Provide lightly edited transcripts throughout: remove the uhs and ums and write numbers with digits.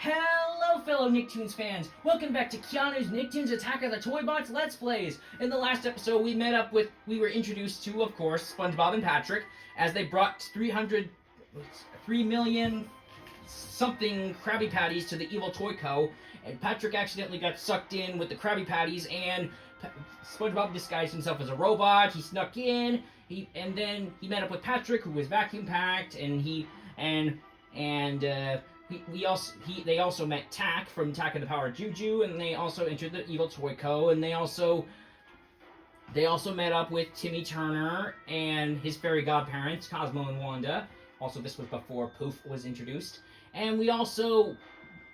Hello, fellow Nicktoons fans! Welcome back to Keanu's Nicktoons Attack of the Toybots Let's Plays! In the last episode, we were introduced to, of course, SpongeBob and Patrick, as they brought 3 million something Krabby Patties to the evil Toy Co., and Patrick accidentally got sucked in with the Krabby Patties, and SpongeBob disguised himself as a robot. He snuck in, and then he met up with Patrick, who was vacuum packed, and they also met Tak from Tak and the Power of Juju, and they also entered the evil Toy Co., and they also met up with Timmy Turner and his fairy godparents, Cosmo and Wanda. Also, this was before Poof was introduced. And we also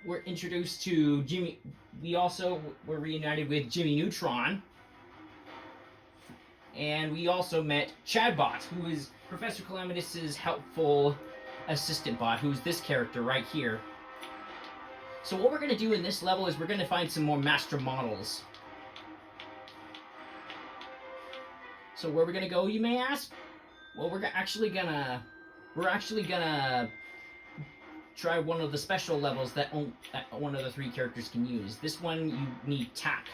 were introduced to Jimmy. We also were reunited with Jimmy Neutron. And we also met Chadbot, who is Professor Calamitus's helpful assistant bot, who's this character right here. So what we're going to do in this level is we're going to find some more master models. So where we're going to go, you may ask? Well, we're actually gonna try one of the special levels that one of the three characters can use. This one, you need Tak.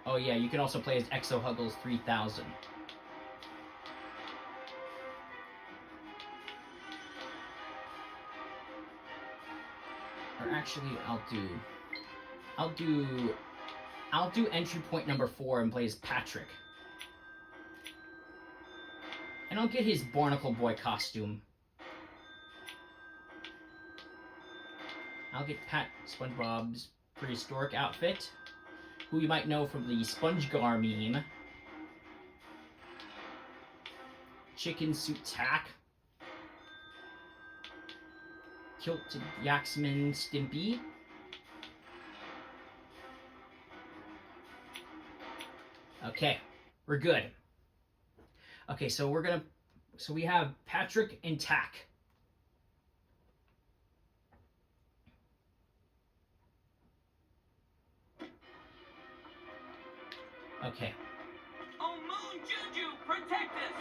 Oh yeah, you can also play as Exo Huggles 3000. Or actually, I'll do entry point number 4 and play as Patrick. And I'll get his Barnacle Boy costume. I'll get SpongeBob's prehistoric outfit, who you might know from the SpongeGar meme. Chicken Suit Tak. Kilted Yaxman Stimpy. Okay, we're good. Okay, so we have Patrick and Tak. Okay. Oh, Moon Juju, protect us!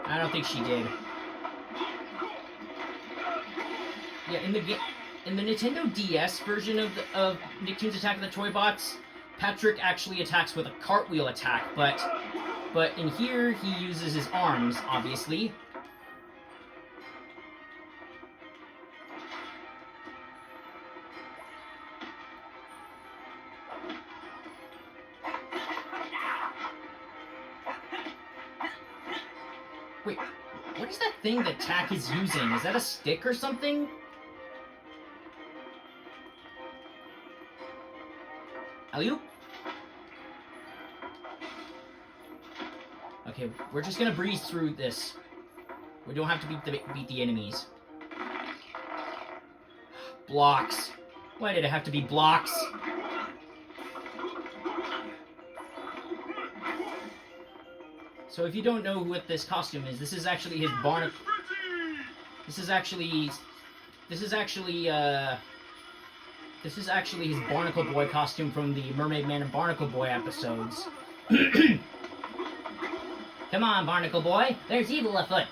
I don't think she did. Yeah, in the Nintendo DS version of Nicktoons Attack of the Toybots, Patrick actually attacks with a cartwheel attack, but in here he uses his arms, obviously. Wait, what is that thing that Tak is using? Is that a stick or something? Alley-oop? Okay, we're just gonna breeze through this. We don't have to beat the enemies. Blocks. Why did it have to be blocks? So if you don't know what this costume is, this is actually his Barnacle. This is actually his Barnacle Boy costume from the Mermaid Man and Barnacle Boy episodes. Come on, Barnacle Boy. There's evil afoot.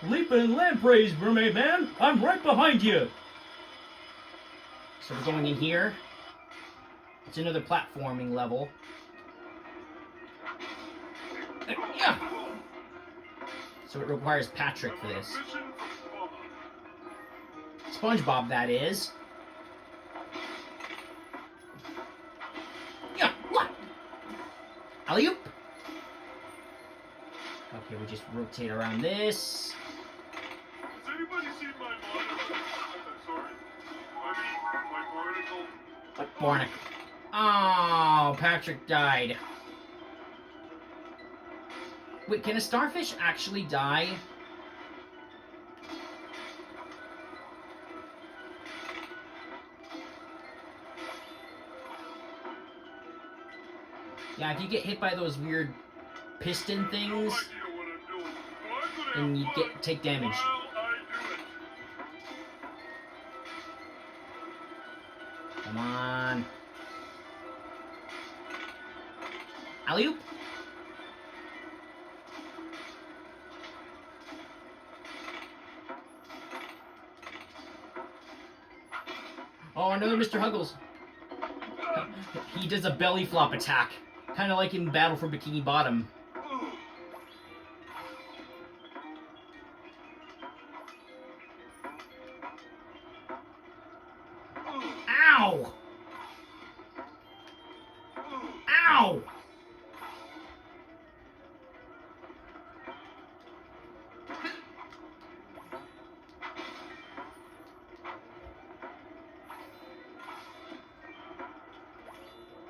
Leap and lampreys, Mermaid Man. I'm right behind you. So we're going in here. It's another platforming level. Yeah. So it requires Patrick for this. SpongeBob, that is. Yeah. What? Alley-oop. Okay, we just rotate around this. Has anybody seen my monitor? Sorry. My barnacle. What barnacle? Oh, Patrick died. Wait, can a starfish actually die? Yeah, if you get hit by those weird piston things, then you take damage. Come on. Alley-oop. Oh, another Mr. Huggles. He does a belly flop attack. Kind of like in Battle for Bikini Bottom. Ow! Ow!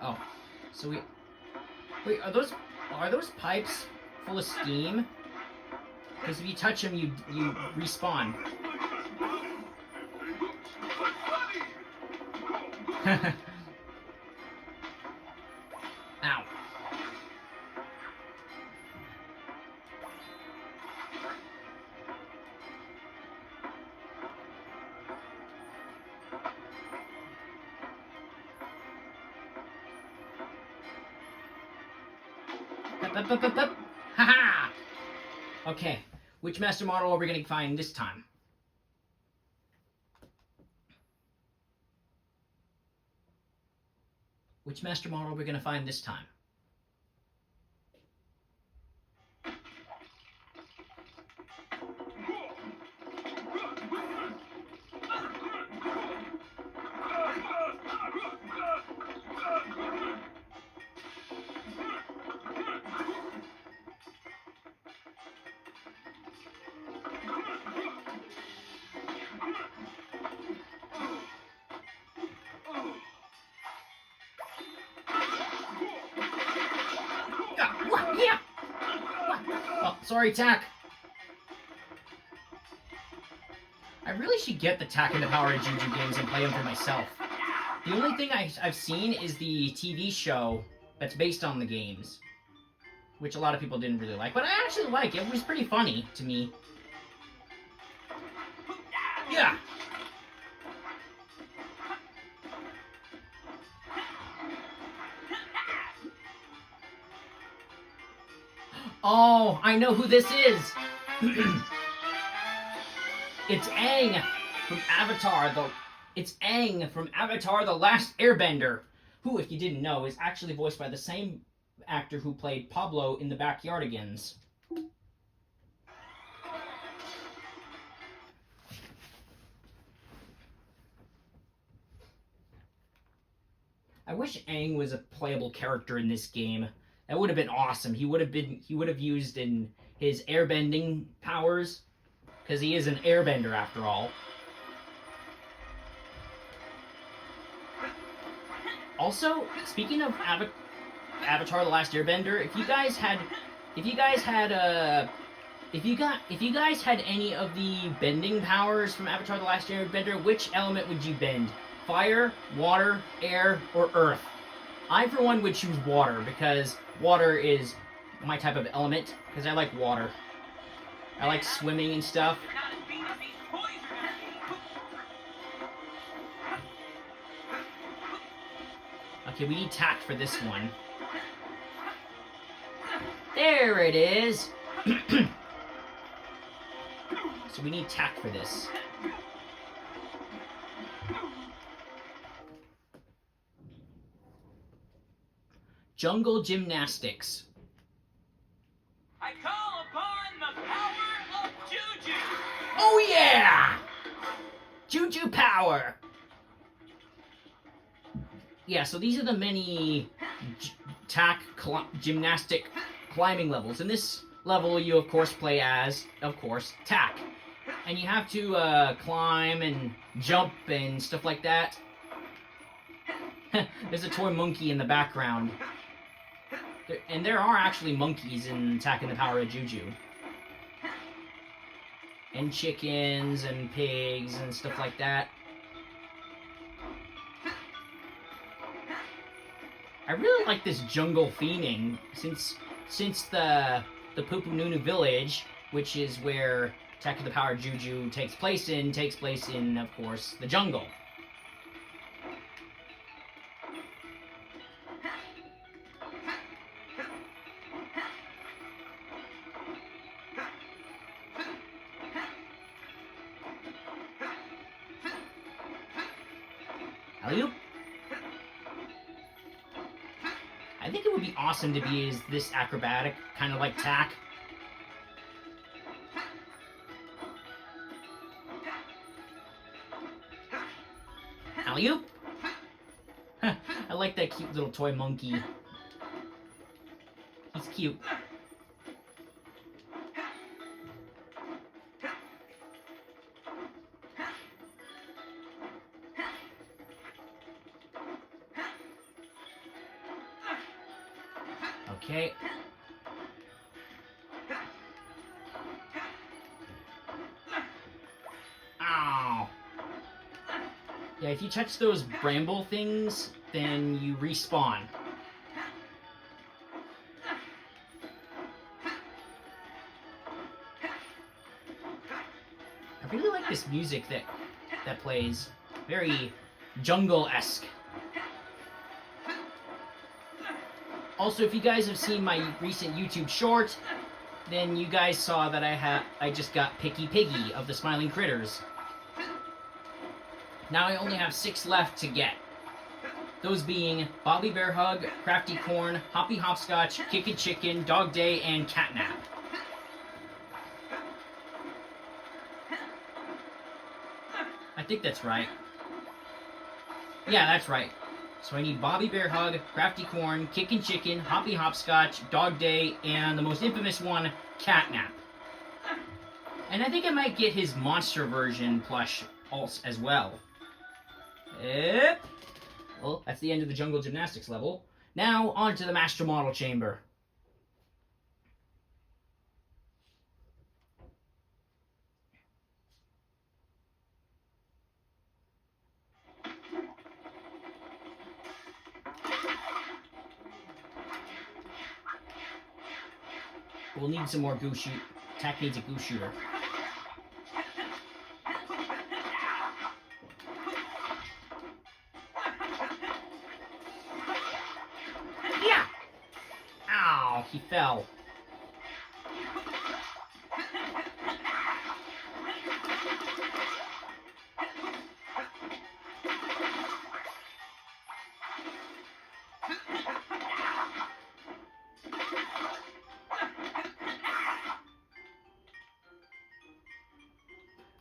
Oh, so we... Wait, are those pipes full of steam? Because if you touch them, you respawn. Ow. Up. Ha-ha! Okay, which master model are we going to find this time? Which master model are we going to find this time? Oh, sorry, Tack. I really should get the Tack and the Power of Juju games and play them for myself. The only thing I've seen is the TV show that's based on the games, which a lot of people didn't really like, but I actually like it. It was pretty funny to me. Yeah. Oh, I know who this is. It's Aang from Avatar. It's Aang from Avatar: The Last Airbender, who, if you didn't know, is actually voiced by the same actor who played Pablo in The Backyardigans. I wish Aang was a playable character in this game. That would have been awesome. He would have used in his airbending powers, because he is an airbender after all. Also, speaking of Avatar: The Last Airbender, if you guys had any of the bending powers from Avatar: The Last Airbender, which element would you bend? Fire, water, air, or earth? I, for one, would choose water, because water is my type of element, because I like water. I like swimming and stuff. Okay, we need tact for this one. There it is! So we need tact for this. Jungle Gymnastics. I call upon the power of Juju! Oh yeah! Juju power! Yeah, so these are the many gymnastic climbing levels. In this level, you of course play as, Tack. And you have to climb and jump and stuff like that. There's a toy monkey in the background. And there are actually monkeys in Attack and the Power of Juju. And chickens and pigs and stuff like that. I really like this jungle theming, since the Pupu Nunu village, which is where Attack of the Power of Juju takes place in, of course, the jungle. I think it would be awesome to be as this acrobatic, kind of like Tack. Alley-oop! I like that cute little toy monkey. He's cute. Okay. Ow. Yeah, if you touch those bramble things, then you respawn. I really like this music that plays. Very jungle-esque. Also, if you guys have seen my recent YouTube short, then you guys saw that I just got Picky Piggy of the Smiling Critters. Now I only have 6 left to get. Those being Bobby Bear Hug, Crafty Corn, Hoppy Hopscotch, Kickin' Chicken, Dog Day, and Catnap. I think that's right. Yeah, that's right. So I need Bobby Bear Hug, Crafty Corn, Kickin' Chicken, Hoppy Hopscotch, Dog Day, and the most infamous one, Catnap. And I think I might get his monster version plush also as well. Yep. Well, that's the end of the jungle gymnastics level. Now, on to the master model chamber. We'll need some more goo shoot. Tack needs a goo shooter. Yeah! Ow, he fell.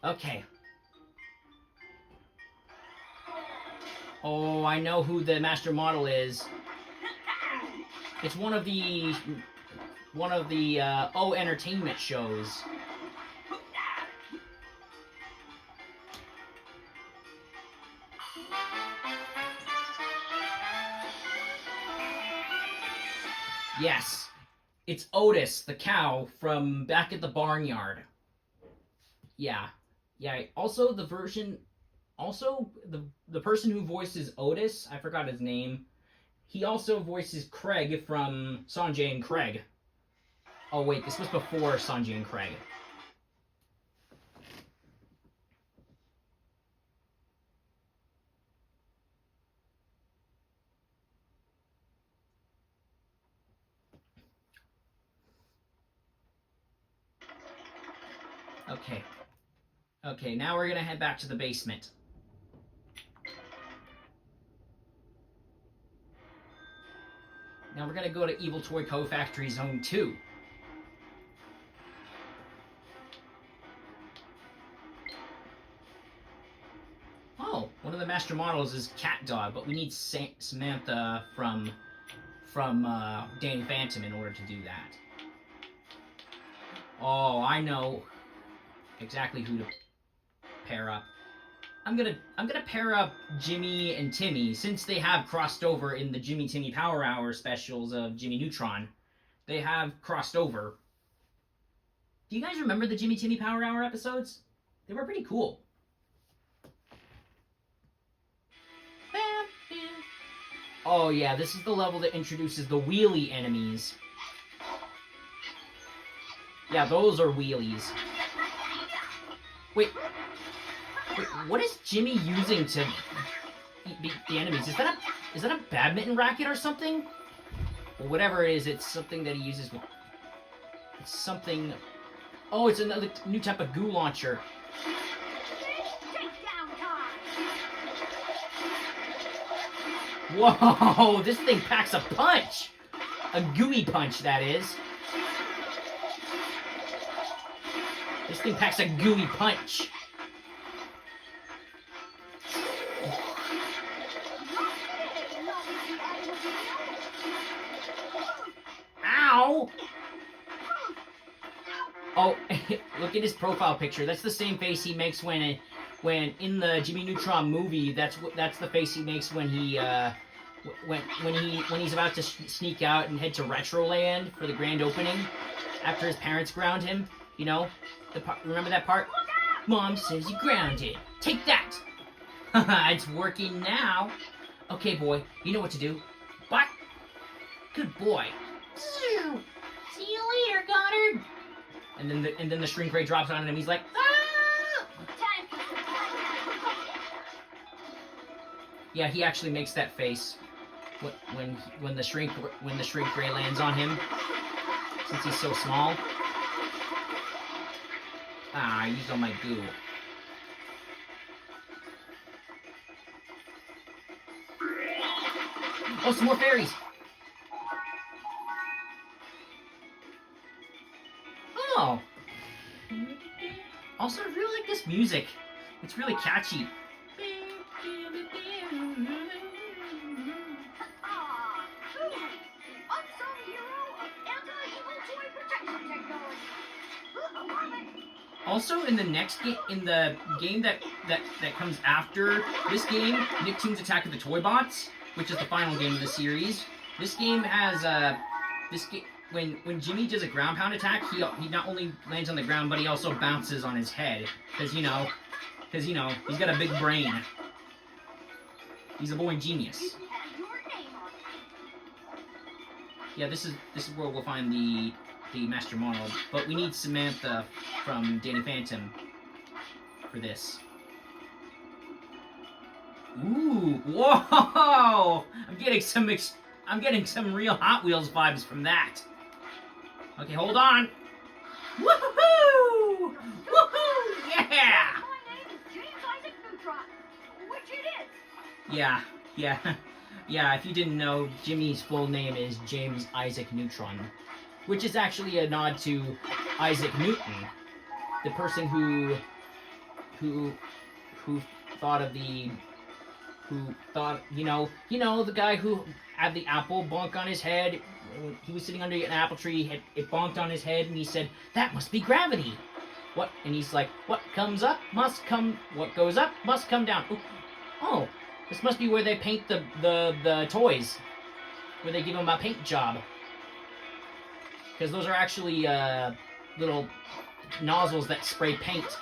Okay. Oh, I know who the master model is. It's one of the O Entertainment shows. Yes. It's Otis, the cow from back at the barnyard. Yeah. Yeah, also the person who voices Otis, I forgot his name. He also voices Craig from Sanjay and Craig. Oh wait, this was before Sanjay and Craig. Okay. Okay, now we're gonna head back to the basement. Now we're gonna go to Evil Toy Co. Factory Zone 2. Oh, one of the master models is Cat Dog, but we need Samantha from Danny Phantom in order to do that. Oh, I know exactly who to pair up. I'm gonna pair up Jimmy and Timmy, since they have crossed over in the Jimmy Timmy Power Hour specials of Jimmy Neutron. They have crossed over. Do you guys remember the Jimmy Timmy Power Hour episodes? They were pretty cool. Oh yeah, this is the level that introduces the wheelie enemies. Yeah, those are wheelies. Wait, what is Jimmy using to beat the enemies? Is that a badminton racket or something? Or whatever it is, it's something that he uses. It's something. Oh, it's another new type of goo launcher. Whoa, this thing packs a punch! A gooey punch, that is. This thing packs a gooey punch. Ow! Oh, look at his profile picture. That's the same face he makes when in the Jimmy Neutron movie. That's the face he makes when he when he's about to sneak out and head to Retroland for the grand opening after his parents ground him. You know, remember that part? Mom says you grounded. Take that. It's working now. Okay, boy, you know what to do. Bye. Good boy. See you later, Goddard. And then the shrink ray drops on him. He's like, ah! Yeah, he actually makes that face when the shrink ray lands on him, since he's so small. Ah, I used all my goo. Oh, some more fairies. Oh. Also, I really like this music. It's really catchy. Also, in the next game, in the game that comes after this game, Nicktoons Attack of the Toybots, which is the final game of the series. This game has when Jimmy does a ground pound attack, he not only lands on the ground, but he also bounces on his head, because you know, he's got a big brain. He's a boy genius. Yeah, this is where we'll find the Master Model, but we need Samantha from Danny Phantom for this. Ooh, whoa! I'm getting some real Hot Wheels vibes from that. Okay, hold on. Woohoo! Woohoo! Yeah! My name is James Isaac Neutron, which it is. Yeah. If you didn't know, Jimmy's full name is James Isaac Neutron, which is actually a nod to Isaac Newton, the person who thought of the the guy who had the apple bonk on his head. He was sitting under an apple tree, it bonked on his head, and he said, "That must be gravity." What? And he's like, "What comes up must come. What goes up must come down." Oh, this must be where they paint the toys, where they give them a paint job. Because those are actually little nozzles that spray paint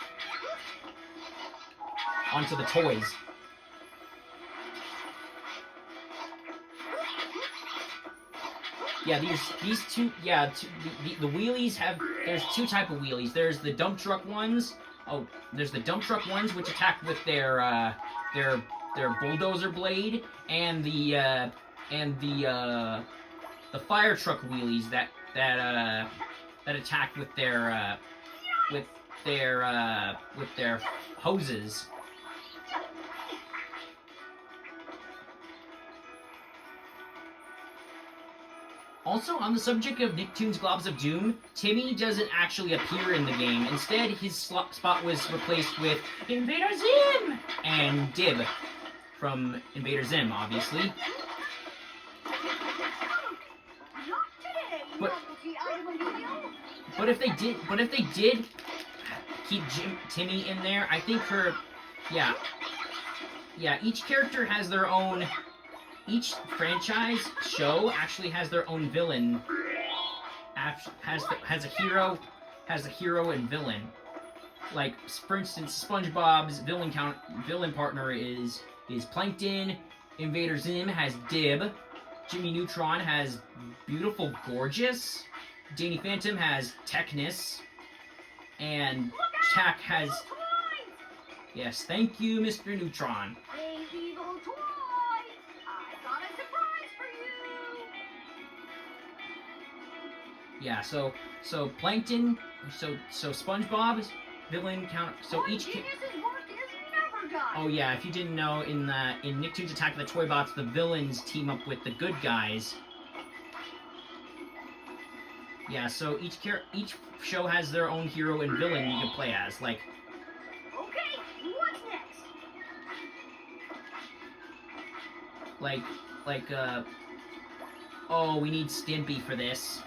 onto the toys. Yeah, these two. Yeah, the wheelies have. There's two type of wheelies. There's the dump truck ones. Oh, there's the dump truck ones which attack with their bulldozer blade, and the fire truck wheelies that attack with their hoses. Also, on the subject of Nicktoons Globs of Doom, Timmy doesn't actually appear in the game. Instead, his spot was replaced with Invader Zim and Dib from Invader Zim, obviously. But if they did keep Timmy in there, I think each character has their own. Each franchise show actually has their own villain. Has a hero and villain. Like, for instance, SpongeBob's villain partner is Plankton. Invader Zim has Dib. Jimmy Neutron has Beautiful Gorgeous. Danny Phantom has Technus. And Tack has... Yes, thank you, Mr. Neutron. Yeah, so Plankton, so SpongeBob's villain counter. So each genius's work is never guy. Oh yeah, if you didn't know, in Nicktoons Attack of the Toybots, the villains team up with the good guys. Yeah, so each show has their own hero and villain you can play as. Like, Okay, what's next? oh, we need Stimpy for this.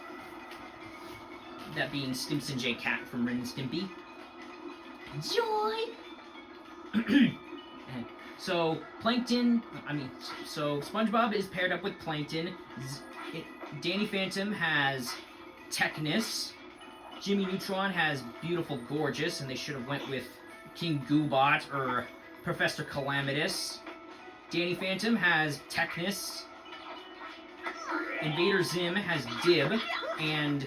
That being Stimson J. Cat from Ren and Stimpy. Joy! So, SpongeBob is paired up with Plankton. Danny Phantom has Technus. Jimmy Neutron has Beautiful Gorgeous, and they should have went with King Goobot or Professor Calamitous. Danny Phantom has Technus. Invader Zim has Dib, and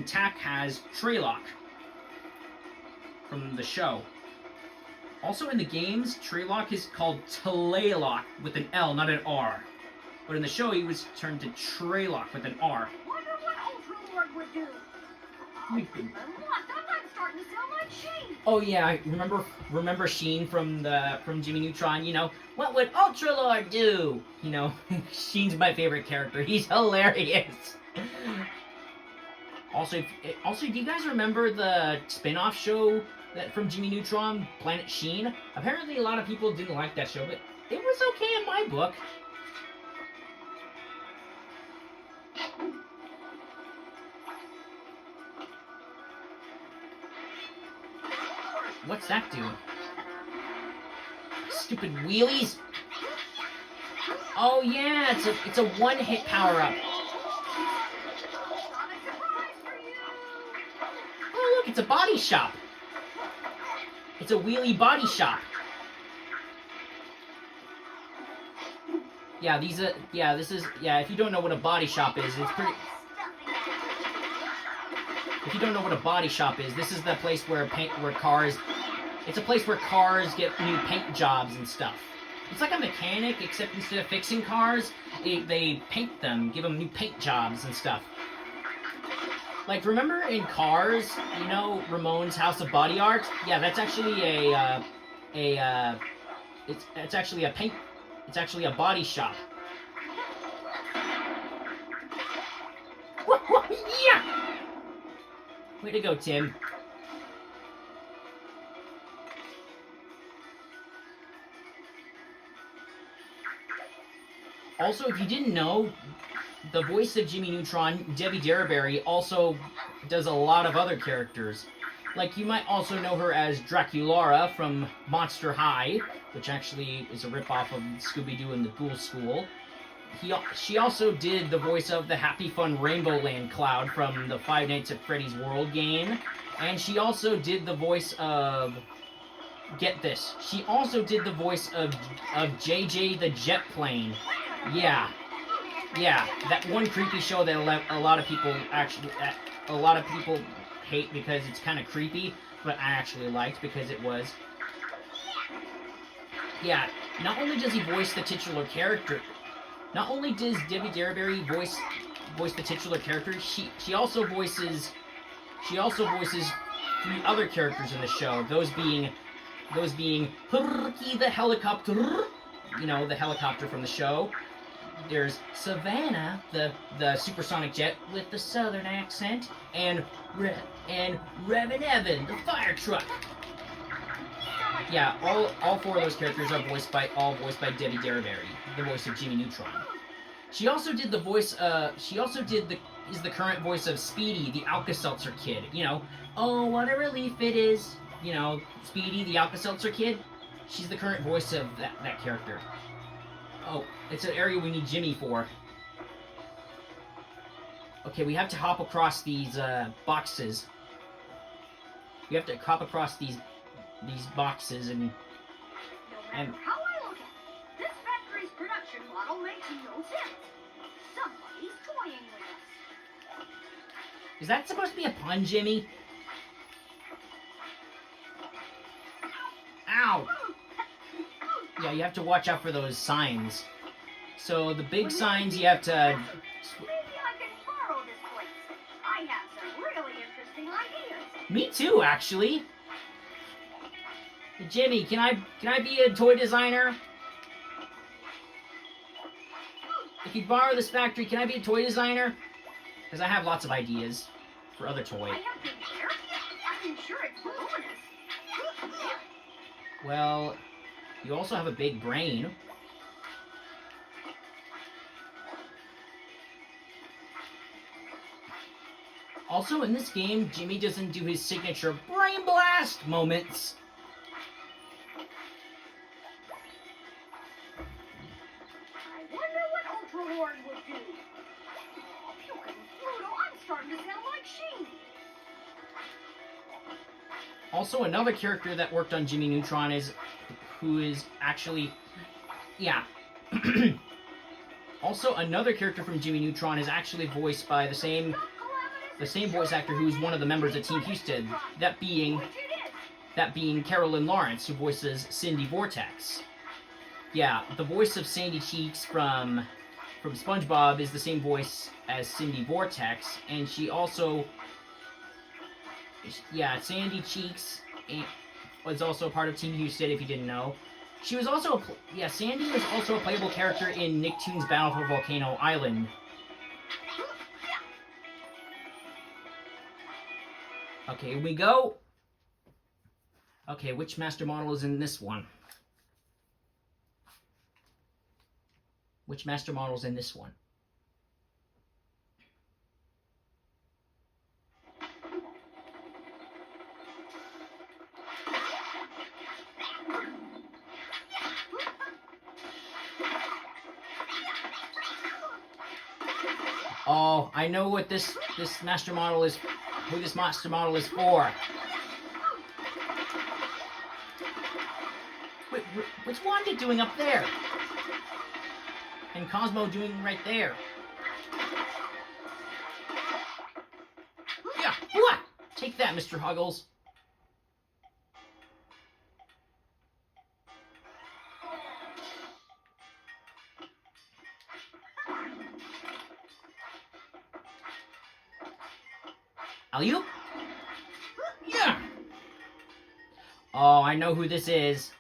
Tack has Traylock from the show. Also in the games, Traylock is called Talaylock with an L, not an R. But in the show, he was turned to Traylock with an R. Wonder what Ultra Lord would do. Oh, I'm starting to sound like Sheen. Oh yeah, remember Sheen from Jimmy Neutron? You know, what would Ultra Lord do? You know, Sheen's my favorite character. He's hilarious. Also, do you guys remember the spin-off show from Jimmy Neutron, Planet Sheen? Apparently, a lot of people didn't like that show, but it was okay in my book. What's that do? Stupid wheelies? Oh yeah, it's a one-hit power-up. Oh look, it's a body shop. It's a wheelie body shop. Yeah, if you don't know what a body shop is, it's pretty... If you don't know what a body shop is, this is the place where cars... It's a place where cars get new paint jobs and stuff. It's like a mechanic, except instead of fixing cars, they paint them, give them new paint jobs and stuff. Like, remember in Cars, you know, Ramon's House of Body Art? Yeah, that's actually it's actually a body shop. Yeah! Way to go, Tim. Also, if you didn't know, the voice of Jimmy Neutron, Debbie Derryberry, also does a lot of other characters. Like, you might also know her as Draculara from Monster High, which actually is a ripoff of Scooby-Doo and the Ghoul School. She also did the voice of the Happy Fun Rainbow Land Cloud from the Five Nights at Freddy's World game. And she also did the voice of... Get this. She also did the voice of JJ the Jet Plane. Yeah, that one creepy show that a lot of people hate because it's kind of creepy, but I actually liked because it was. Yeah, not only does he voice the titular character, not only does Debbie Derryberry voice the titular character, she also voices 3 other characters in the show. Those being Hurky the helicopter, you know, the helicopter from the show. There's Savannah, the supersonic jet with the southern accent, and Revin Evan, the fire truck. Yeah, all 4 of those characters are voiced by Debbie Derryberry, the voice of Jimmy Neutron. She also did the voice. Is the current voice of Speedy, the Alka-Seltzer kid. You know, oh what a relief it is. You know, Speedy, the Alka-Seltzer kid. She's the current voice of that character. Oh, it's an area we need Jimmy for. Okay, we have to hop across these boxes. We have to hop across these boxes and... No matter how I look at it, this factory's production model makes no sense. Somebody's toying with us. Is that supposed to be a pun, Jimmy? Ow! Yeah, you have to watch out for those signs. So the big signs you have to... Maybe I can borrow this place. I have some really interesting ideas. Me too, actually. Jimmy, can I be a toy designer? If you borrow this factory, can I be a toy designer? Because I have lots of ideas for other toy. I have been there. I'm sure it's voluminous. Well, you also have a big brain. Also, in this game, Jimmy doesn't do his signature brain blast moments. I wonder what Ultra Horn would do. Puking Pluto, I'm starting to sound like Sheen. Also, another character that worked on Jimmy Neutron who is actually, yeah. Also, another character from Jimmy Neutron is actually voiced by the same voice actor who's one of the members of Team Houston. That being Carolyn Lawrence, who voices Cindy Vortex. Yeah, the voice of Sandy Cheeks from SpongeBob is the same voice as Cindy Vortex, and she also, yeah, Sandy Cheeks was also a part of Team Houston, if you didn't know. She was also, Sandy was also a playable character in Nicktoons Battle for Volcano Island. Okay, here we go. Okay, which master model is in this one? Which master model is in this one? Oh, I know what this master model is. Who this master model is for. Wait, what's Wanda doing up there? And Cosmo doing right there? Yeah, what? Take that, Mr. Huggles. Alley-oop? Yeah! Oh, I know who this is.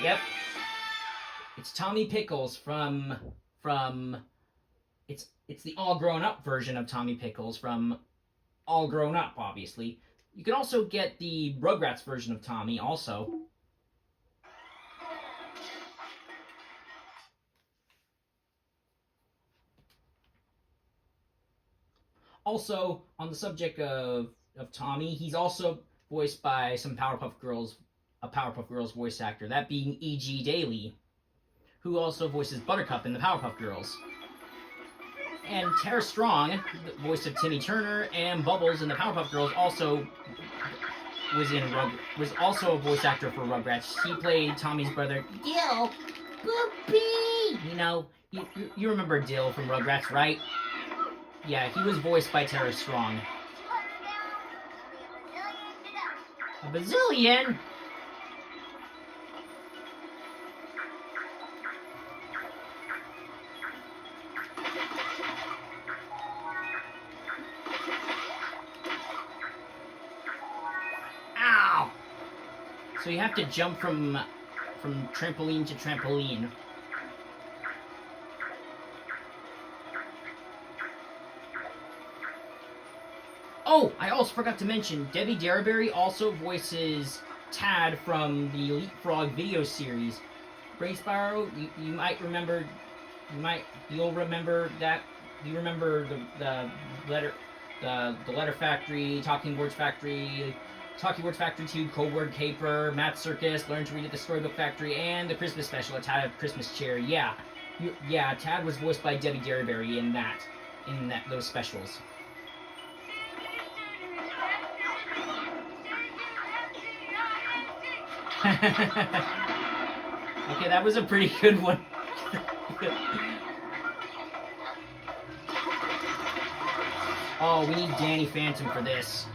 Yep. It's Tommy Pickles from it's the all grown up version of Tommy Pickles from All Grown Up, obviously. You can also get the Rugrats version of Tommy also. Also, on the subject of Tommy, he's also voiced by a Powerpuff Girls voice actor, that being E.G. Daily, who also voices Buttercup in the Powerpuff Girls. And Tara Strong, the voice of Timmy Turner and Bubbles in the Powerpuff Girls, also was also a voice actor for Rugrats. He played Tommy's brother, Dill. Boopy! You know, you remember Dill from Rugrats, right? Yeah, he was voiced by Tara Strong. A bazillion? Ow! So you have to jump from trampoline to trampoline. Oh, I also forgot to mention, Debbie Derryberry also voices Tad from the Elite Frog video series. Ray Sparrow, you might remember, you'll remember that. You remember the Letter Factory, Talking Words Factory 2, Code Word Caper, Math Circus, Learn to Read at the Storybook Factory, and the Christmas special, A Tad of Christmas Cheer. Yeah, Tad was voiced by Debbie Derryberry in those specials. Okay, that was a pretty good one. Oh, we need Danny Phantom for this.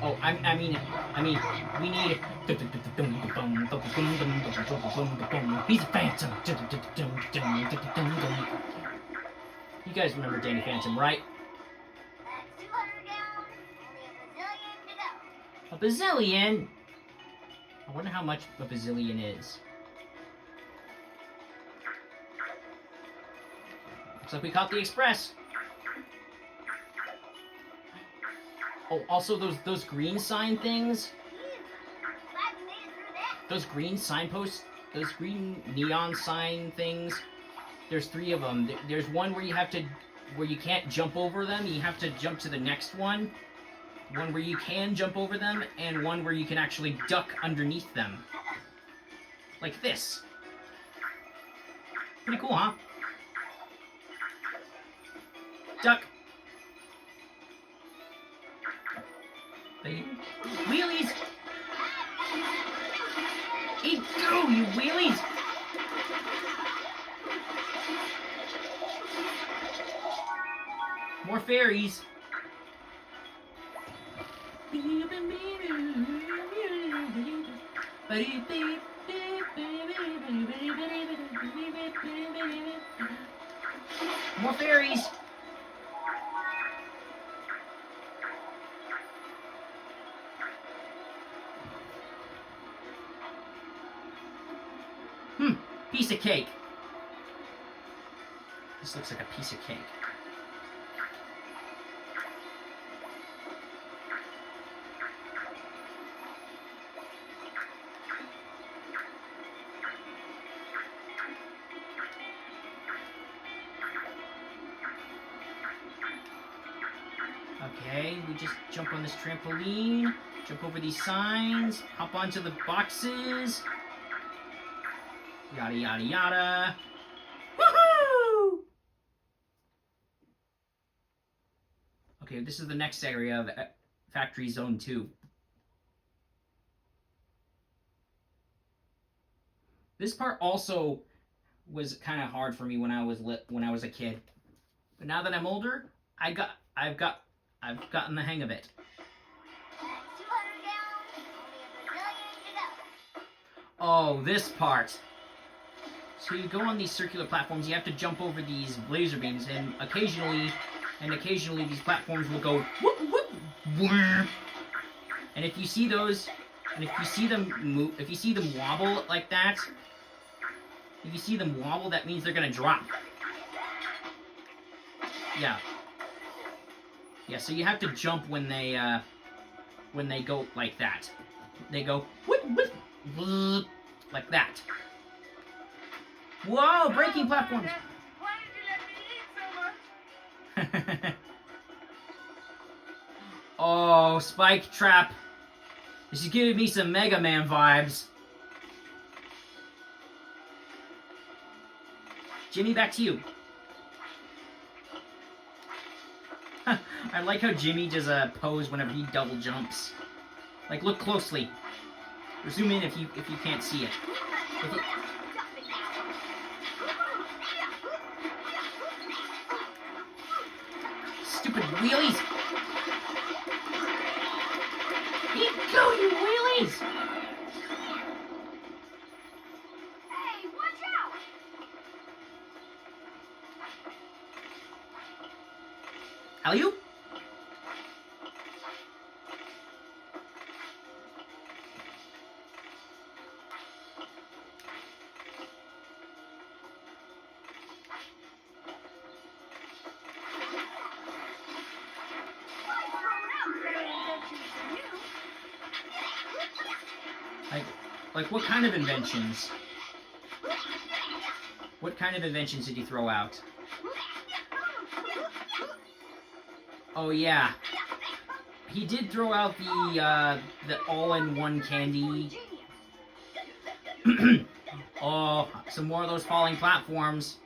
Oh, I mean, we need. He's a Phantom. You guys remember Danny Phantom, right? A bazillion? I wonder how much a bazillion is. Looks like we caught the express. Oh, also those green sign things. Glad we made it through that. Those green signposts, those green neon sign things. There's 3 of them. There's one where you can't jump over them. You have to jump to the next one. One where you can jump over them, and one where you can actually duck underneath them. Like this. Pretty cool, huh? Duck. Wheelies! Hey, go, you wheelies! More fairies. More fairies. Piece of cake. This looks like a piece of cake. Okay, we just jump on this trampoline, jump over these signs, hop onto the boxes. Yada yada yada. Woohoo! Okay, this is the next area of Factory Zone 2. This part also was kind of hard for me when I was a kid. But now that I'm older, I've gotten the hang of it. 200 down, only a bazillion to go. Oh, this part. So you go on these circular platforms, you have to jump over these laser beams, and occasionally these platforms will go whoop whoop whoop. And if you see those, and if you see them move, if you see them wobble like that, that means they're gonna drop. Yeah. Yeah, so you have to jump when they go like that. They go whoop whoop whoop, like that. Whoa, breaking platforms! Why did you let me eat so much? Oh, Spike Trap. This is giving me some Mega Man vibes. Jimmy, back to you. I like how Jimmy does a pose whenever he double jumps. Like, look closely. Or zoom in if you can't see it. Stupid wheelies! Go, you wheelies! Hey, watch out! Alley-oop! Like what kind of inventions? What kind of inventions did he throw out? Oh yeah, he did throw out the all-in-one candy. Oh, some more of those falling platforms.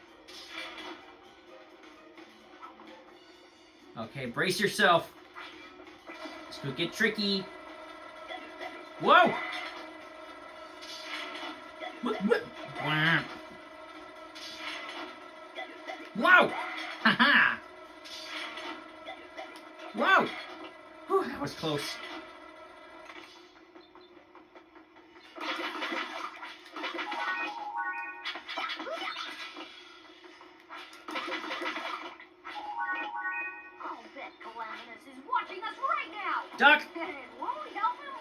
Okay, brace yourself. This could get tricky. Whoa! Wow! Haha! Wow! Whew, that was close. I'll bet Calaminus is watching us right now. Duck! And it won't help him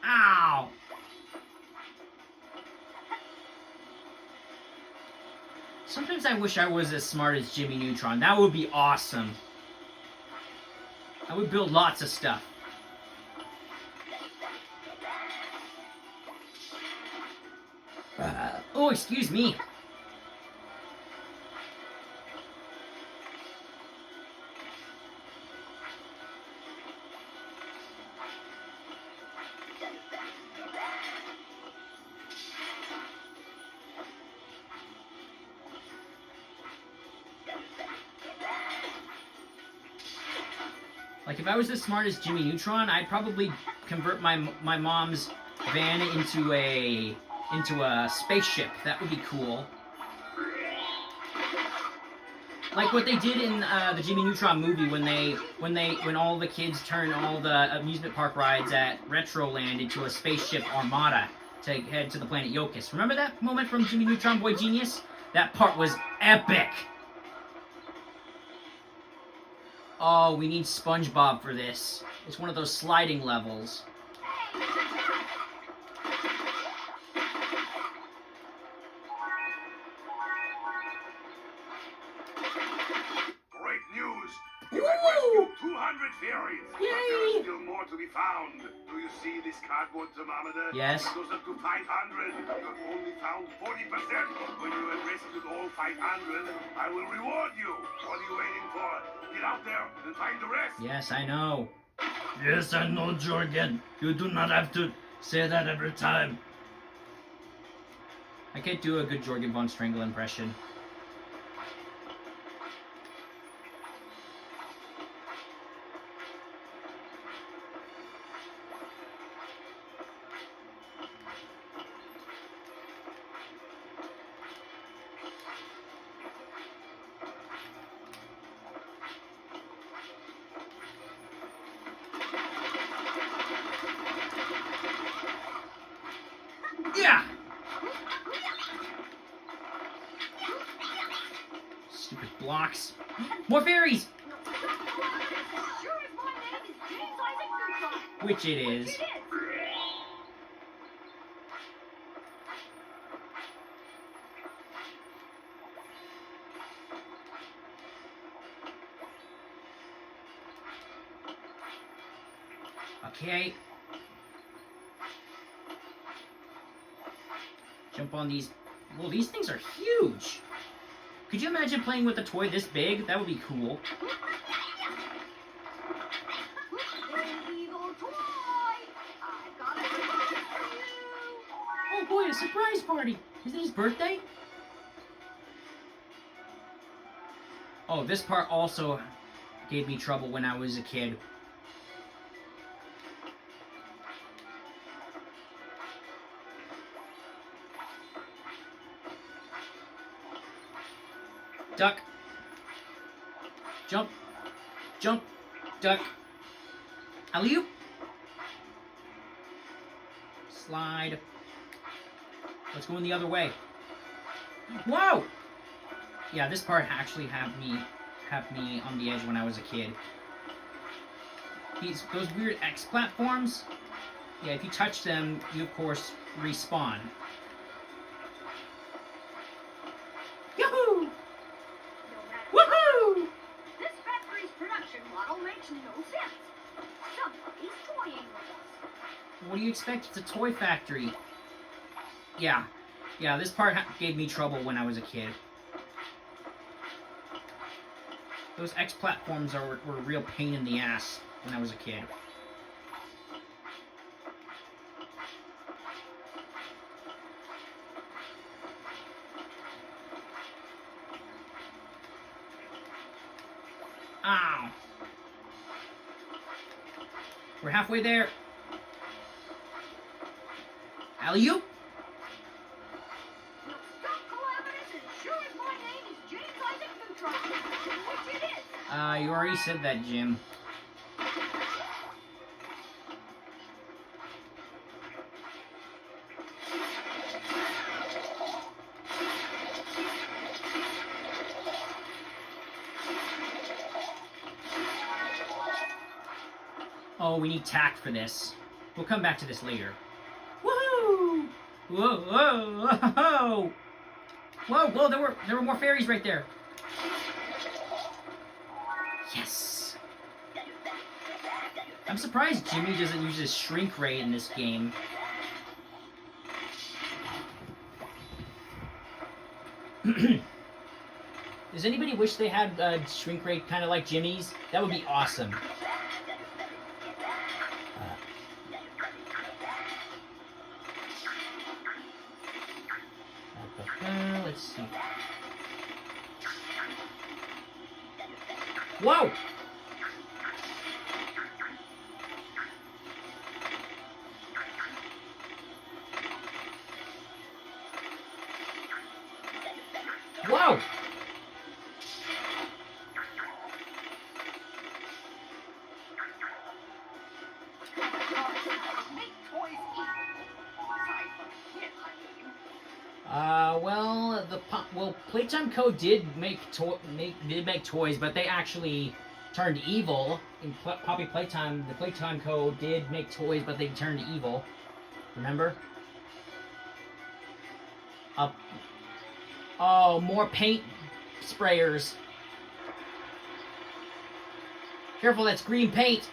Ow! Sometimes I wish I was as smart as Jimmy Neutron. That would be awesome. I would build lots of stuff. Oh, excuse me. Like, if I was as smart as Jimmy Neutron, I'd probably convert my mom's van into a spaceship. That would be cool. Like what they did in the Jimmy Neutron movie when all the kids turned all the amusement park rides at Retroland into a spaceship armada to head to the planet Yokus. Remember that moment from Jimmy Neutron Boy Genius? That part was epic. Oh, we need SpongeBob for this. It's one of those sliding levels. Great news! You have rescued 200 fairies! But there Yay! is still more to be found. Do you see this cardboard thermometer? Yes. It goes up to 500. You have only found 40%. When you have rescued all 500, I will reward you. What are you waiting for? Get out there and find the rest. Yes, I know. Yes, I know, Jorgen. You do not have to say that every time. I can't do a good Jorgen von Strangle impression. Yeah! Stupid blocks. More fairies! Sure as my name is James Isaac Neutron. Which it is. It is. Okay. Jump on these. Well, these things are huge. Could you imagine playing with a toy this big? That would be cool. Illegal toy. I've got a surprise for you. Oh boy, a surprise party! Is it his birthday? Oh, this part also gave me trouble when I was a kid. Duck. Jump. Jump. Duck. Alley-oop. Slide. Let's go in the other way. Wow! Yeah, this part actually had me on the edge when I was a kid. Those weird X platforms. Yeah, if you touch them, you of course respawn. Yahoo! No matter Woohoo! this factory's production model makes no sense. Somebody's toying with us. What do you expect? It's a toy factory. Yeah, this part gave me trouble when I was a kid. Those X platforms were a real pain in the ass when I was a kid. Ow! We're halfway there. Alley-oop! Now stop calamitous and sure as my name is James Isaac Neutron. Which it is. You already said that, Jim. Oh, we need tack for this. We'll come back to this later. Woohoo! Whoa, whoa, whoa! Whoa, whoa! There were more fairies right there. Yes. I'm surprised Jimmy doesn't use his shrink ray in this game. Does anybody wish they had a shrink ray kind of like Jimmy's? That would be awesome. Let's see. Whoa! Whoa! Make toys equal. Aside from him, I mean. Well, Playtime Co. did make toys, but they actually turned evil in Poppy Playtime. The Playtime Co. did make toys, but they turned evil. Remember? Oh, more paint sprayers. Careful, that's green paint.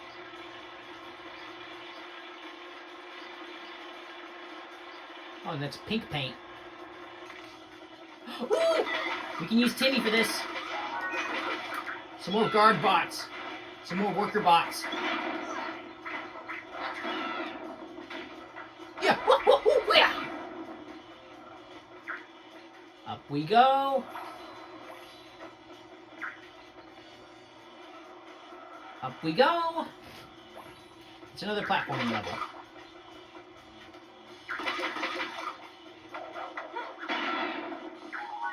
Oh, and that's pink paint. Ooh! We can use Timmy for this. Some more guard bots. Some more worker bots. Yeah! Woo, woo, woo, yeah! Up we go. Up we go. It's another platforming level.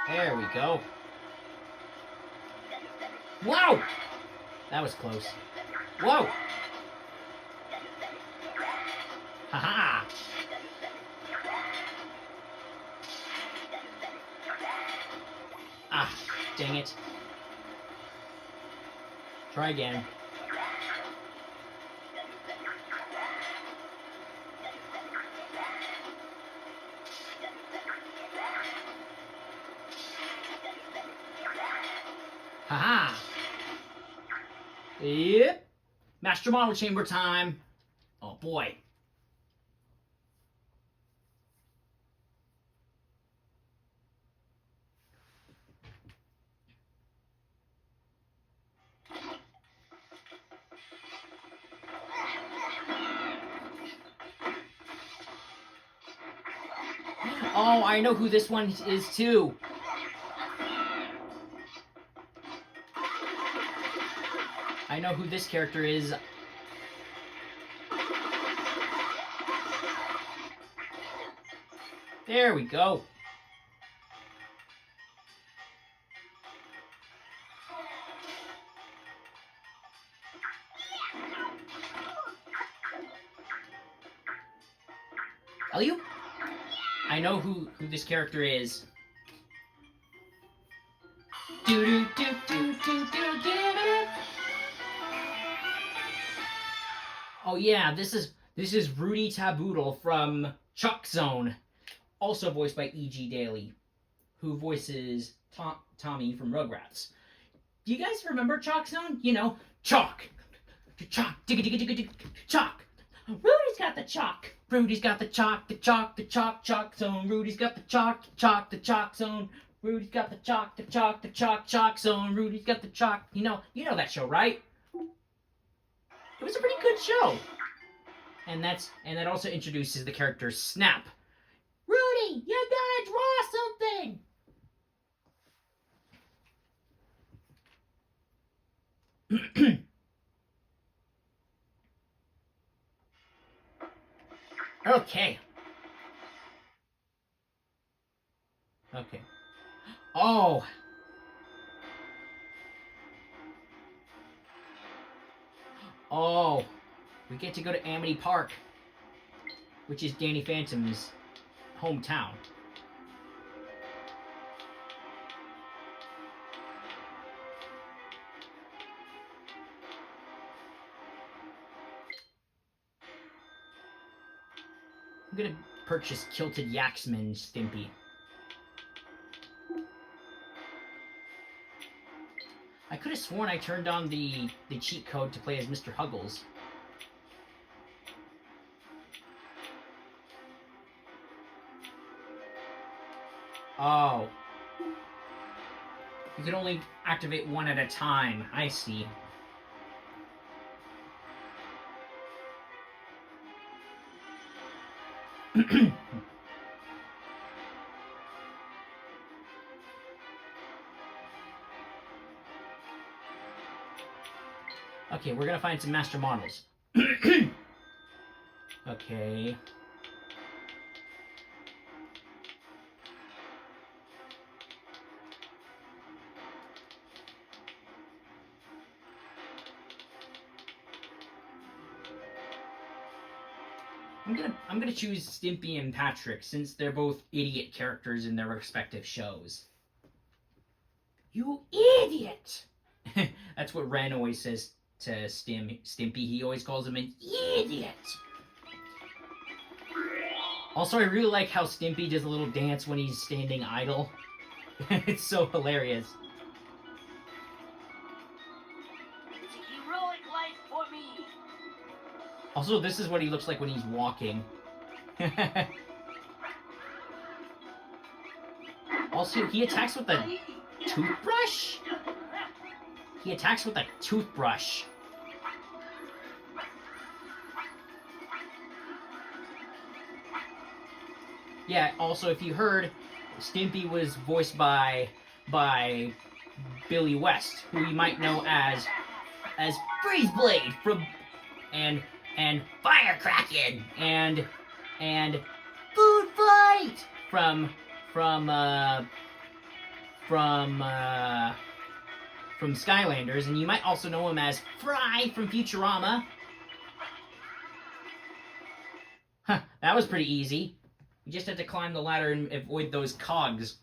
There we go. Whoa! That was close. Whoa! Haha! Ah, dang it. Try again. Haha! Yep. Master Model Chamber time. Oh boy. Oh, I know who this one is too. I know who this character is. There we go. Elio? I know who this character is. Do do do do do do do. Oh yeah, this is Rudy Taboodle from Chalk Zone, also voiced by E.G. Daily, who voices Tommy from Rugrats. Do you guys remember Chalk Zone? You know, chalk, chalk, digga digga digga digga, chalk. Rudy's got the chalk. Rudy's got the chalk, the chalk, the chalk, chalk zone. Rudy's got the chalk, chalk, the chalk zone. Rudy's got the chalk, the chalk, the chalk, chalk zone. Rudy's got the chalk. You know that show, right? It was a pretty good show. And that also introduces the character Snap. Rudy, you gotta draw something. Okay. Okay. Oh. Oh. We get to go to Amity Park, which is Danny Phantom's hometown. I'm gonna purchase Kilted Yaxman Stimpy. I could have sworn I turned on the cheat code to play as Mr. Huggles. Oh. You can only activate one at a time. I see. Okay, we're gonna find some master models. Okay. I'm gonna choose Stimpy and Patrick since they're both idiot characters in their respective shows. You idiot! That's what Ren always says to Stimpy. He always calls him an idiot. Also, I really like how Stimpy does a little dance when he's standing idle. It's so hilarious. It's a heroic life for me. Also, this is what he looks like when he's walking. Also, he attacks with a toothbrush? He attacks with a toothbrush. Yeah, also, if you heard, Stimpy was voiced by Billy West, who you might know as Freezeblade from and Firecracken and Food Fight from Skylanders, and you might also know him as Fry from Futurama. Huh, that was pretty easy. You just had to climb the ladder and avoid those cogs.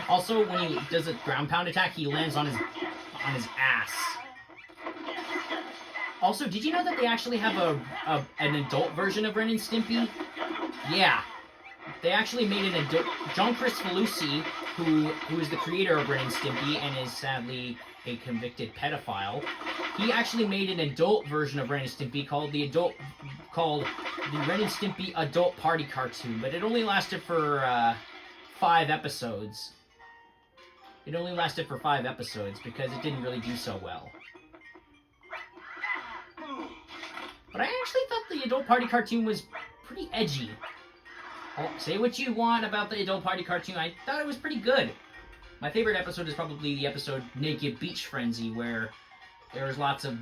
Also, when he does a ground pound attack, he lands on his ass. Also, did you know that they actually have an adult version of Ren and Stimpy? Yeah. They actually made an adult... John Chris Falusi, who is the creator of Ren and Stimpy and is sadly a convicted pedophile, he actually made an adult version of Ren and Stimpy called the Ren and Stimpy Adult Party Cartoon, but it only lasted for 5 episodes. It only lasted for 5 episodes because it didn't really do so well. But I actually thought the Adult Party Cartoon was pretty edgy. Oh, say what you want about the Adult Party Cartoon, I thought it was pretty good. My favorite episode is probably the episode Naked Beach Frenzy, where there's lots of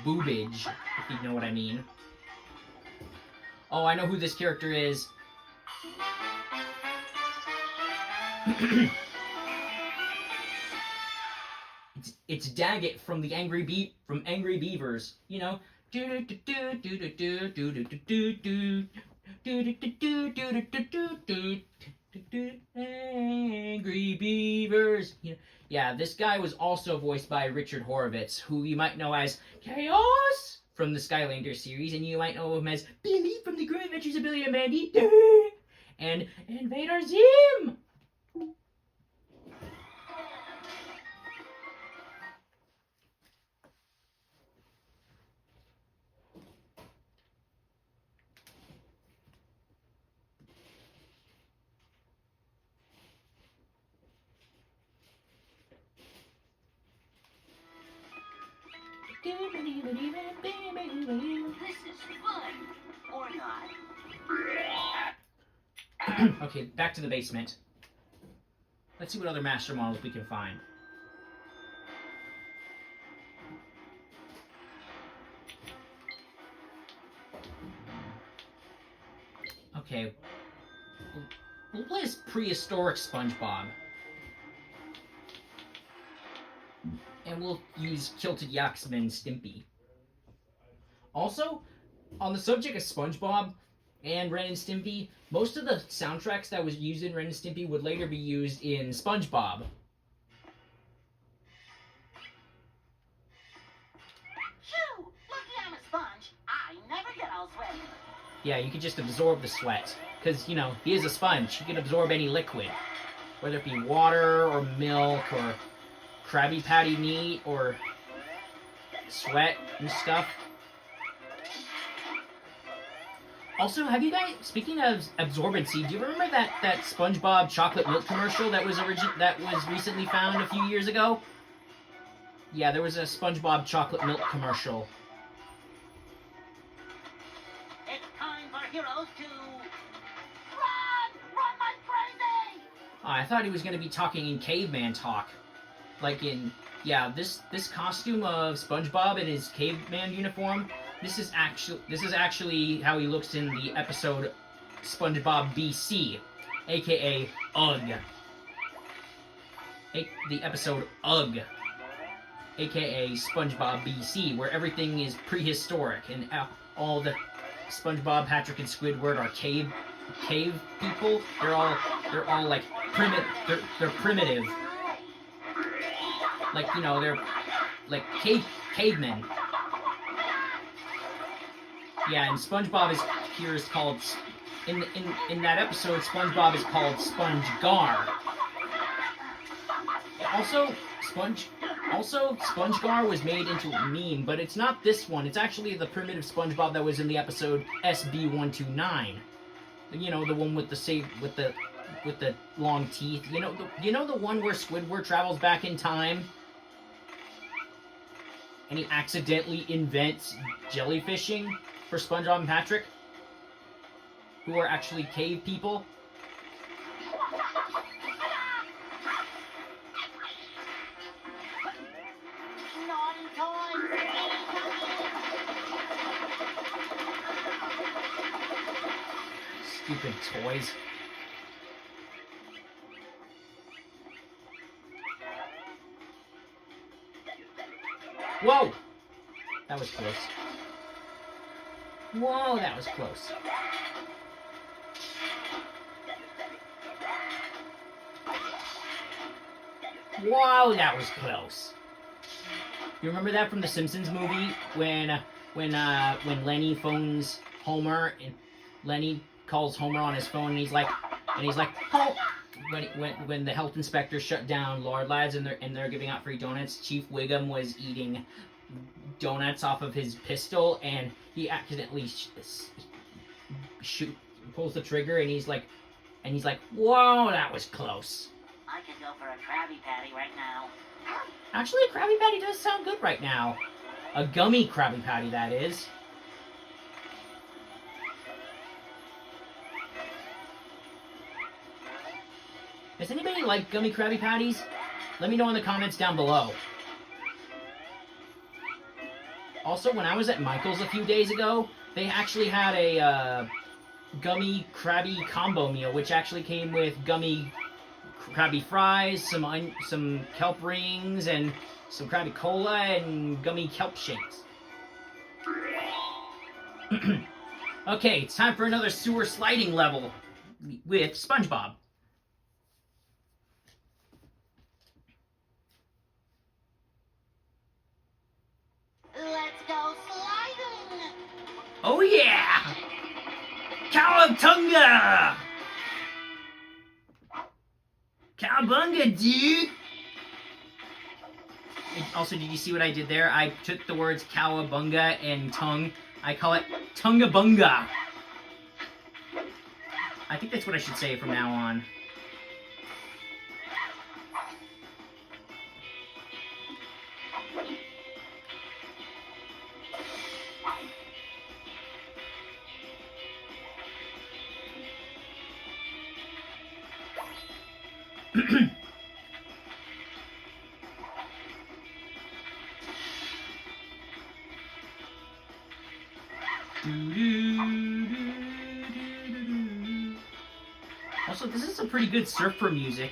boobage, if you know what I mean. Oh, I know who this character is. It's Daggett from Angry Beavers, you know. Angry Beavers. Yeah, this guy was also voiced by Richard Horvitz, who you might know as Chaos from the Skylanders series, and you might know him as Billy from the Great Adventures of Billy and Mandy, and Vader Zim. This is fun, or not. Okay, back to the basement. Let's see what other master models we can find. Okay. We'll play as prehistoric SpongeBob. And we'll use Kilted Yaxman Stimpy. Also, On the subject of SpongeBob and Ren and Stimpy, most of the soundtracks that was used in Ren and Stimpy would later be used in SpongeBob. Shoo! Lucky I'm a sponge. I never get all sweaty. Yeah, you could just absorb the sweat. Because, you know, he is a sponge. He can absorb any liquid. Whether it be water, or milk, or Krabby Patty meat, or sweat and stuff. Also, have you guys, speaking of absorbency, do you remember that SpongeBob chocolate milk commercial that was recently found a few years ago? Yeah, there was a SpongeBob chocolate milk commercial. It's time for heroes to run! Run like crazy! I thought he was going to be talking in caveman talk. Like in, yeah, this costume of SpongeBob in his caveman uniform, this is actually how he looks in the episode SpongeBob BC, aka UGG. The episode UGG, aka SpongeBob BC, where everything is prehistoric and all the SpongeBob, Patrick, and Squidward are cave people. They're all like they're primitive. Like, you know, they're like cavemen. Yeah, and SpongeBob is called in that episode. SpongeBob is called SpongeGar. Also, SpongeGar was made into a meme, but it's not this one. It's actually the primitive SpongeBob that was in the episode SB129. You know, the one with the long teeth. You know the one where Squidward travels back in time, and he accidentally invents jellyfishing for SpongeBob and Patrick, who are actually cave people. Naughty toys! Stupid toys. Whoa! That was close. Whoa, that was close. Whoa, that was close. You remember that from the Simpsons movie when Lenny phones Homer and Lenny calls Homer on his phone and he's like, oh, when the health inspector shut down Lord Lads and they're giving out free donuts, Chief Wiggum was eating donuts off of his pistol and he accidentally pulls the trigger and he's like, whoa, that was close. I could go for a Krabby Patty right now. Actually, a Krabby Patty does sound good right now. A gummy Krabby Patty, that is. Does anybody like gummy Krabby Patties? Let me know in the comments down below. Also, when I was at Michael's a few days ago, they actually had a gummy Krabby combo meal, which actually came with gummy Krabby fries, some kelp rings, and some Krabby Cola, and gummy kelp shakes. Okay, it's time for another sewer sliding level with SpongeBob. Let's go sliding! Oh yeah! Cowabunga! Cowabunga, dude! Also, did you see what I did there? I took the words cowabunga and tongue. I call it tungabunga. I think that's what I should say from now on. Also, this is some pretty good surfer music.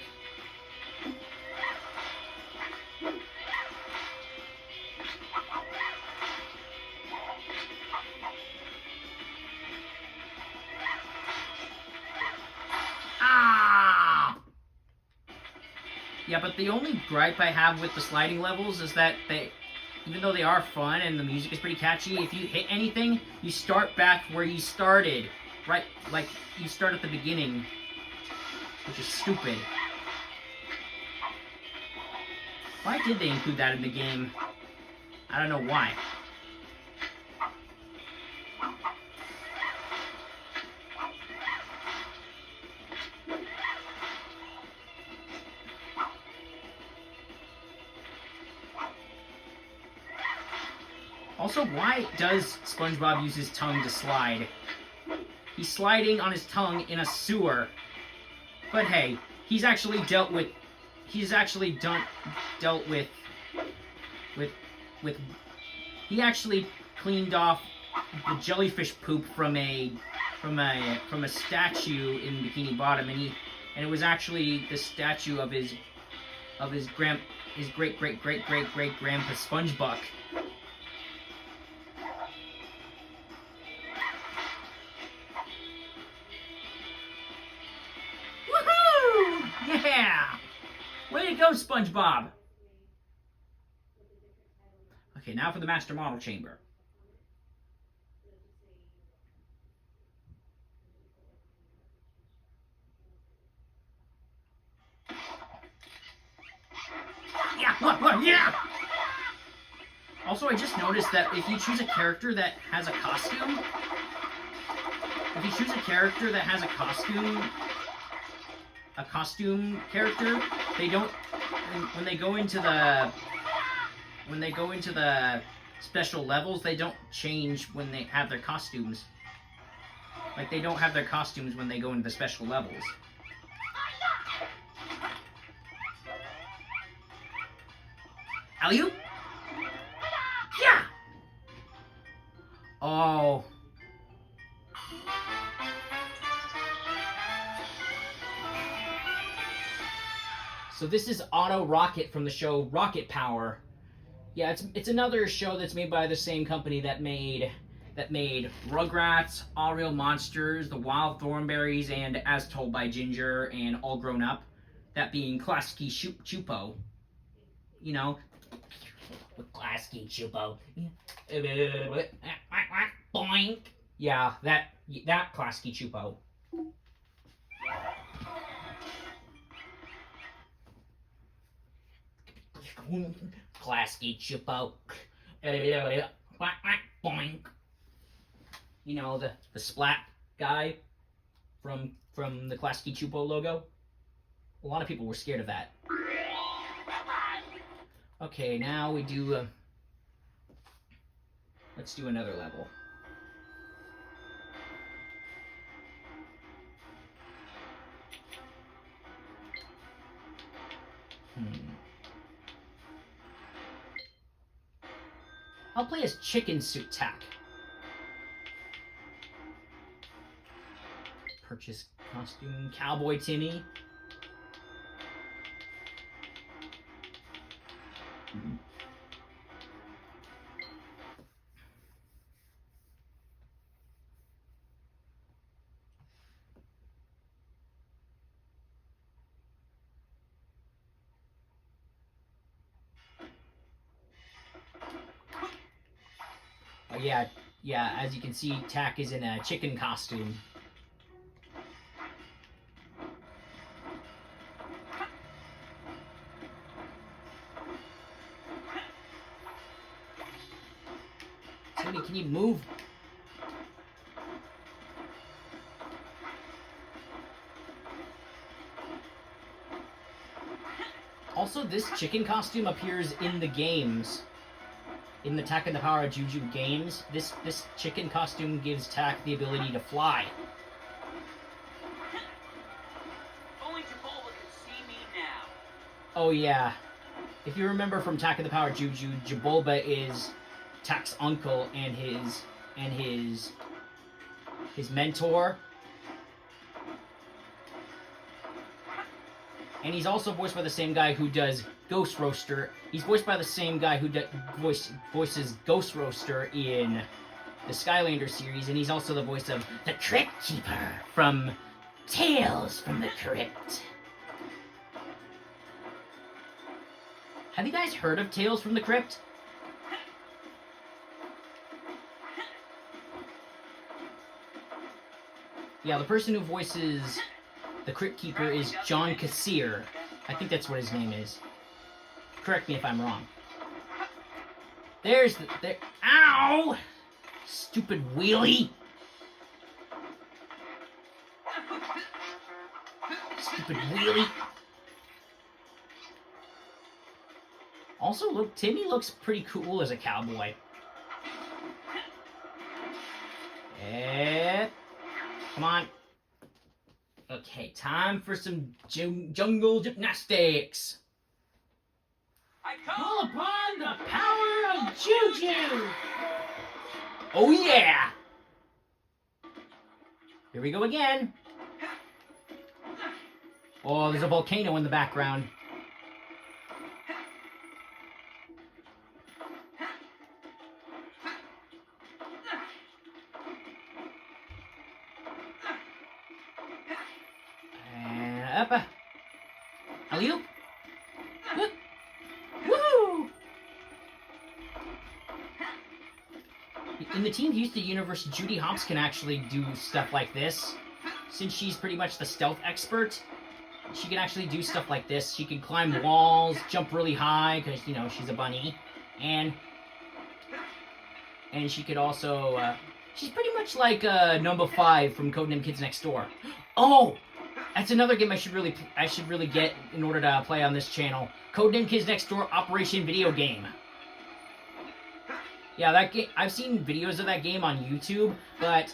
Yeah, but the only gripe I have with the sliding levels is that even though they are fun and the music is pretty catchy, if you hit anything, you start back where you started. Right, like, you start at the beginning, which is stupid. Why did they include that in the game? I don't know why. Also, why does SpongeBob use his tongue to slide? He's sliding on his tongue in a sewer. But hey, he's actually dealt with he actually cleaned off the jellyfish poop from a statue in Bikini Bottom, and it was actually the statue of his great grandpa SpongeBob. Woohoo! Yeah! Way to go, SpongeBob! Okay, now for the Master Model Chamber. Yeah, look, yeah! Also, I just noticed that if you choose a character that has a costume, character, they don't, when they go into the special levels, they don't change when they have their costumes. Like, they don't have their costumes when they go into the special levels. Alley-oop? Yeah! Oh. So this is Auto Rocket from the show Rocket Power. Yeah, it's another show that's made by the same company that made Rugrats, All Real Monsters, The Wild Thornberrys, and As Told by Ginger, and All Grown Up. That being Klasky Chupo. You know, Klasky Chupo. Boink. Yeah, that Klasky Chupo. Klasky Chupo. Boink. You know, the splat guy from the Klasky Chupo logo. A lot of people were scared of that. Okay, now we do let's do another level. I'll play as Chicken Suit Tack. Purchase costume, Cowboy Timmy. Oh yeah, as you can see, Tack is in a chicken costume. Tony, can you move? Also, this chicken costume appears in the games. In the Tack and the Power of Juju games, this chicken costume gives Tack the ability to fly. Only Jabola can see me now. Oh yeah. If you remember from Tack and the Power of Juju, Jabulba is Tack's uncle and his mentor. And he's also voiced by the same guy who does Ghost Roaster. He's voiced by the same guy who voices Ghost Roaster in the Skylander series, and he's also the voice of the Crypt Keeper from Tales from the Crypt. Have you guys heard of Tales from the Crypt? Yeah, the person who voices the Crypt Keeper is John Kassir. I think that's what his name is. Correct me if I'm wrong. There's the... There, ow! Stupid wheelie! Stupid wheelie! Also, look, Timmy looks pretty cool as a cowboy. Come on. Okay, time for some jungle gymnastics. I Call upon the power of Juju! Oh yeah! Here we go again. Oh, there's a volcano in the background. And up. Alley-oop. Woo! In the Team Houston universe, Judy Hopps can actually do stuff like this. Since she's pretty much the stealth expert, she can actually do stuff like this. She can climb walls, jump really high, because, you know, she's a bunny. And she could also, she's pretty much like number 5 from Codename Kids Next Door. Oh! That's another game I should really get in order to play on this channel. Codename Kids Next Door Operation Video Game. Yeah, that game, I've seen videos of that game on YouTube, but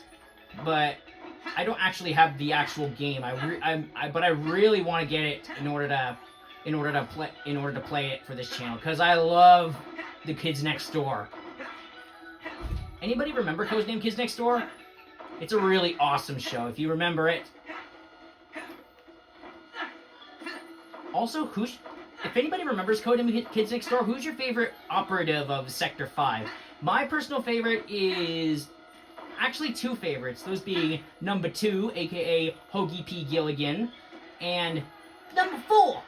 I don't actually have the actual game. But I really want to get it in order to play it for this channel, because I love the Kids Next Door. Anybody remember Codename Kids Next Door? It's a really awesome show if you remember it. Also, if anybody remembers Codename Kids Next Door, who's your favorite operative of Sector 5? My personal favorite is actually 2 favorites, those being number 2, aka Hoagie P. Gilligan, and number 4,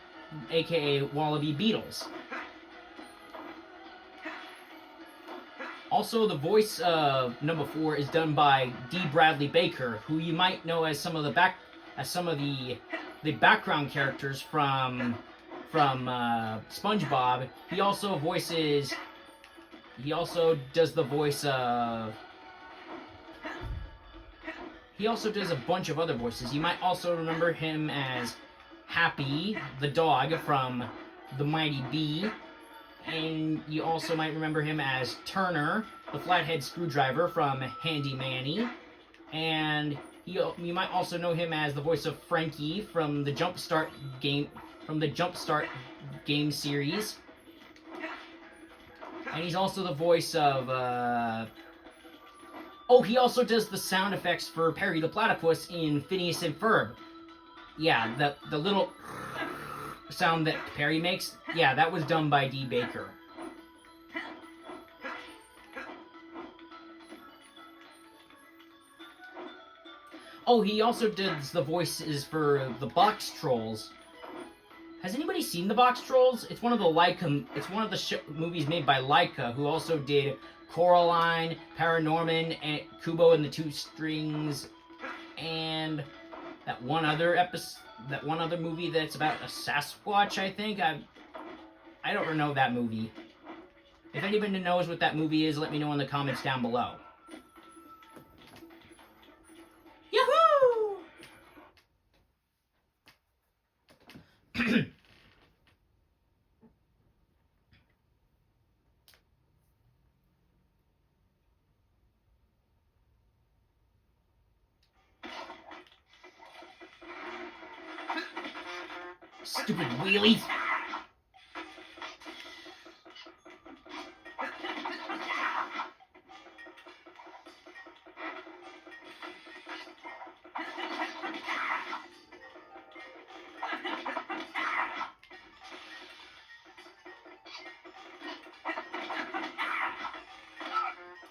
aka Wallaby Beetles. Also, the voice of number 4 is done by D. Bradley Baker, who you might know as some of the background characters from SpongeBob. He also does the voice of... He also does a bunch of other voices. You might also remember him as Happy, the dog from The Mighty Bee. And you also might remember him as Turner, the flathead screwdriver from Handy Manny. And you might also know him as the voice of Frankie from the Jumpstart game series. And he's also the voice of oh, he also does the sound effects for Perry the Platypus in Phineas and Ferb. Yeah, the little sound that Perry makes, yeah, that was done by D. Baker. Oh, he also does the voices for the Box Trolls. Has anybody seen the Box Trolls? It's one of the Leica. It's one of the movies made by Leica, who also did Coraline, Paranorman, and Kubo and the Two Strings, and that one other movie that's about a Sasquatch. I think I don't know that movie. If anybody knows what that movie is, let me know in the comments down below. Yahoo! Stupid wheelie.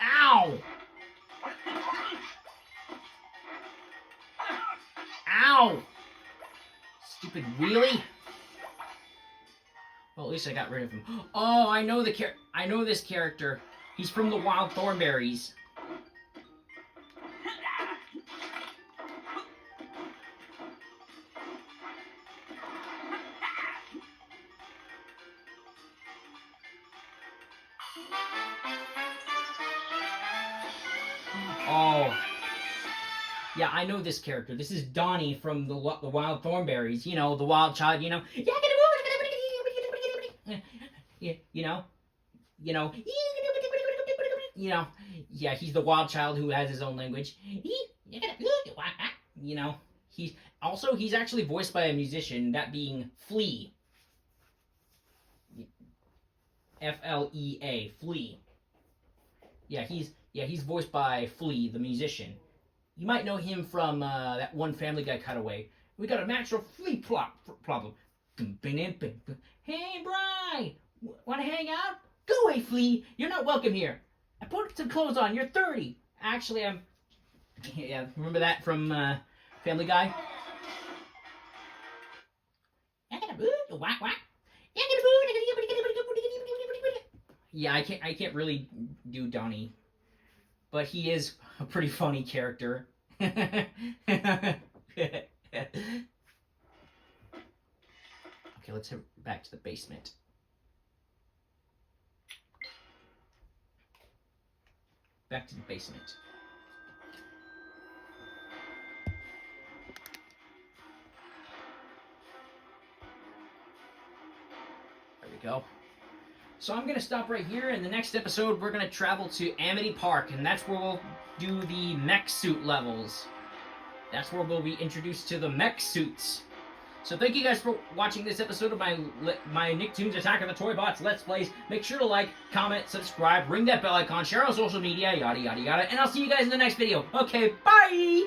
Ow! Ow! Stupid wheelie. Well, at least I got rid of him. Oh, I know I know this character. He's from the Wild Thornberries. Oh. Yeah, I know this character. This is Donnie from the Wild Thornberries. You know, the wild child, you know. Yeah, you know. Yeah, he's the wild child who has his own language. You know, he's actually voiced by a musician, that being Flea. Flea, Flea. Yeah, he's voiced by Flea, the musician. You might know him from that one Family Guy cutaway. We got a natural flea problem. Hey, Bri! Want to hang out? Go away, Flea! You're not welcome here. I put some clothes on. You're 30. Actually, I'm... Yeah, remember that from Family Guy? Yeah, I can't really do Donnie. But he is a pretty funny character. Okay, let's head back to the basement. Back to the basement. There we go. So I'm going to stop right here. In the next episode, we're going to travel to Amity Park, and that's where we'll do the mech suit levels. That's where we'll be introduced to the mech suits. So thank you guys for watching this episode of my Nicktoons Attack of the Toybots Let's Plays. Make sure to like, comment, subscribe, ring that bell icon, share on social media, yada yada yada, and I'll see you guys in the next video. Okay, bye!